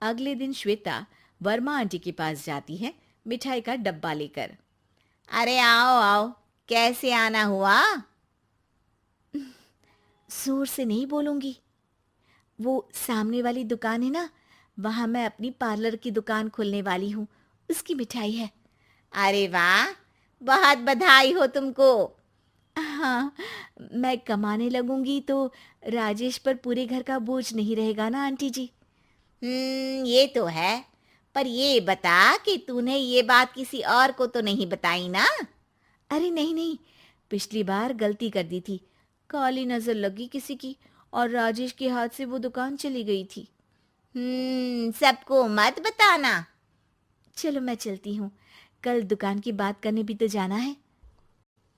अगले दिन श्वेता वर्मा आंटी के पास जाती है मिठाई का डब्बा लेकर। अरे आओ आओ, कैसे आना हुआ? जोर से नहीं बोलूंगी। वो सामने वाली दुकान है ना, वहां मैं अपनी पार्लर की दुकान खोलने वाली हूँ, उसकी मिठाई है। अरे वाह, बहुत बधाई हो तुमको। हाँ, मैं कमाने लगूंगी तो राजेश पर पूरे घर का बोझ नहीं रहेगा ना आंटी जी। ये तो है। पर ये बता कि तूने ये बात किसी और को तो नहीं बताई ना? अरे नहीं नहीं, पिछली बार गलती कर दी थी, काली नजर लगी किसी की और राजेश के हाथ से वो दुकान चली गई थी। सबको मत बताना। चलो मैं चलती हूँ, कल दुकान की बात करने भी तो जाना है।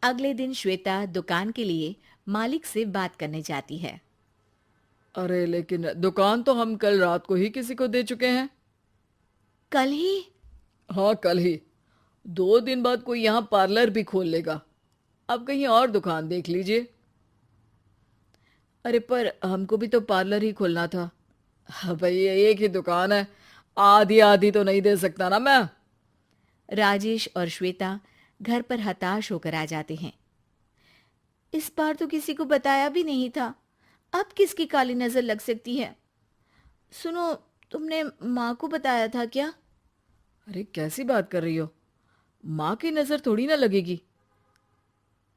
अगले दिन श्वेता दुकान के लिए मालिक से बात करने जाती है। अरे लेकिन दुकान तो हम कल रात को ही किसी को दे चुके हैं। कल ही? हाँ, कल ही। 2 दिन बाद कोई यहाँ पार्लर भी खोल लेगा। अब कहीं और दुकान देख लीजिए। अरे पर हमको भी तो पार्लर ही खोलना था। हाँ भाई, एक ही दुकान है, आधी आधी तो नहीं दे सकता ना मैं। राजेश और श्वेता घर पर हताश होकर आ जाते हैं। इस बार तो किसी को बताया भी नहीं था, अब किसकी काली नजर लग सकती है। सुनो, तुमने माँ को बताया था क्या? अरे कैसी बात कर रही हो? माँ की नजर थोड़ी ना लगेगी।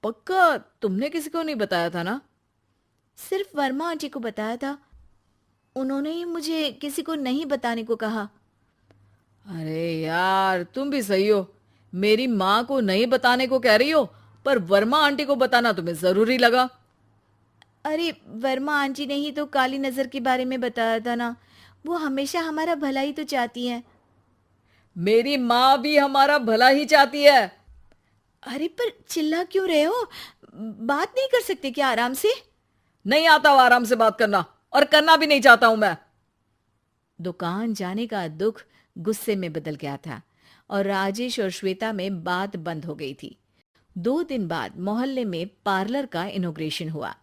पक्का तुमने किसी को नहीं बताया था ना? सिर्फ वर्मा आंटी को बताया था, उन्होंने ही मुझे किसी को नहीं बताने को कहा। अरे यार, तुम भी सही हो। मेरी माँ को नहीं बताने को कह रही हो, पर वर्मा आंटी को बताना तुम्हें जरूरी लगा। अरे वर्मा आंटी ने ही तो काली नजर के बारे में बताया था ना, वो हमेशा हमारा भला ही तो चाहती हैं। मेरी माँ भी हमारा भला ही चाहती है। अरे पर चिल्ला क्यों रहे हो? बात नहीं कर सकते क्या आराम से? नहीं आता वो आराम से बात करना, और करना भी नहीं चाहता हूं मैं। दुकान जाने का दुख गुस्से में बदल गया था और राजेश और श्वेता में बात बंद हो गई थी। 2 दिन बाद मोहल्ले में पार्लर का इनॉग्रेशन हुआ,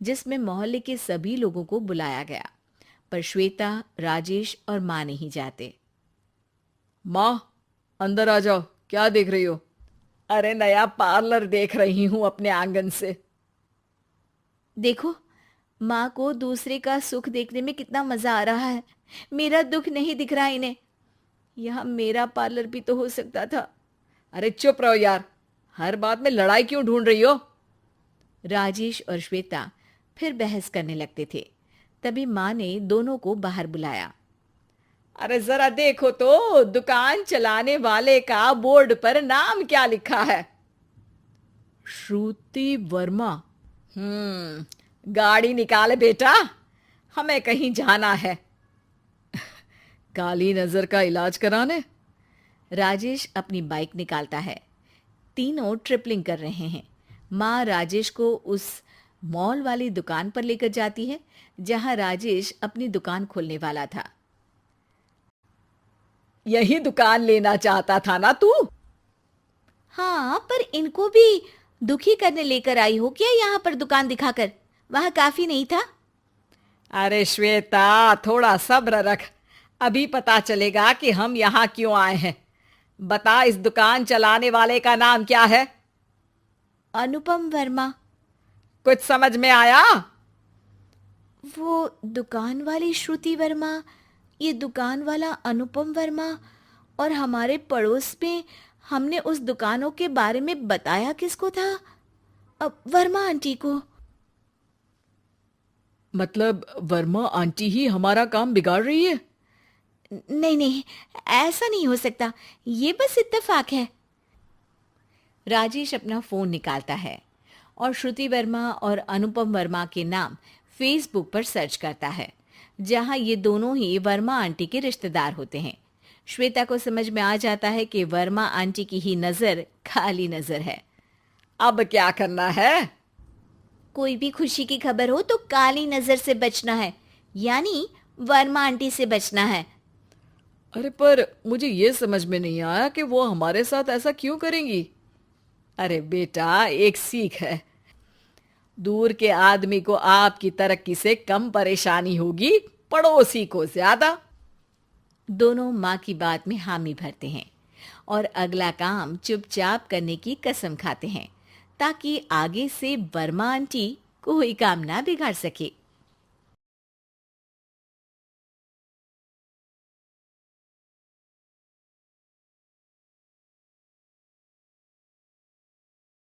जिसमें मोहल्ले के सभी लोगों को बुलाया गया, पर श्वेता, राजेश और माँ नहीं जाते। माँ, अंदर आ जाओ। क्या देख रही हो? अरे नया पार्लर देख रही हूं अपने आंगन से। देखो, माँ को दूसरे का सुख देखने में कितना मजा आ रहा है, मेरा दुख नहीं दिख रहा इन्हें। यहाँ मेरा पार्लर भी तो हो सकता था। अरे चुप रहो यार, हर बात में लड़ाई क्यों ढूंढ रही हो? राजेश और श्वेता फिर बहस करने लगते थे। तभी माँ ने दोनों को बाहर बुलाया। अरे जरा देखो तो, दुकान चलाने वाले का बोर्ड पर नाम क्या लिखा है? श्रुति वर्मा। गाड़ी निकाले बेटा, हमें कहीं जाना है। काली नजर का इलाज कराने? राजेश अपनी बाइक निकालता है। तीनों ट्रिपलिंग कर रहे हैं। माँ राजेश को उस मॉल वाली दुकान पर लेकर जाती है जहां राजेश अपनी दुकान खोलने वाला था। यही दुकान लेना चाहता था ना तू? हाँ, पर इनको भी दुखी करने लेकर आई हो क्या यहाँ पर दुकान दिखाकर? वहां काफी नहीं था? अरे श्वेता, थोड़ा सब्र रख, अभी पता चलेगा कि हम यहाँ क्यों आए हैं। बता, इस दुकान चलाने वाले का नाम क्या है? अनुपम वर्मा। कुछ समझ में आया? वो दुकान वाली श्रुति वर्मा, ये दुकान वाला अनुपम वर्मा, और हमारे पड़ोस में हमने उस दुकानों के बारे में बताया किसको था? अब वर्मा आंटी को। मतलब वर्मा आंटी ही हमारा काम बिगाड़ रही है? नहीं नहीं, ऐसा नहीं हो सकता, ये बस इत्तेफाक है। राजेश अपना फोन निकालता है और श्रुति वर्मा और अनुपम वर्मा के नाम फेसबुक पर सर्च करता है, जहां ये दोनों ही वर्मा आंटी के रिश्तेदार होते हैं। श्वेता को समझ में आ जाता है कि वर्मा आंटी की ही नजर खाली नजर है। अब क्या करना है? कोई भी खुशी की खबर हो तो काली नजर से बचना है, यानी वर्मा आंटी से बचना है। अरे पर मुझे ये समझ में नहीं आया कि वो हमारे साथ ऐसा क्यों करेंगी। अरे बेटा, एक सीख है, दूर के आदमी को आपकी तरक्की से कम परेशानी होगी, पड़ोसी को ज्यादा। दोनों माँ की बात में हामी भरते हैं और अगला काम चुपचाप करने की कसम खाते हैं ताकि आगे से वर्मा आंटी कोई काम ना बिगाड़ सके।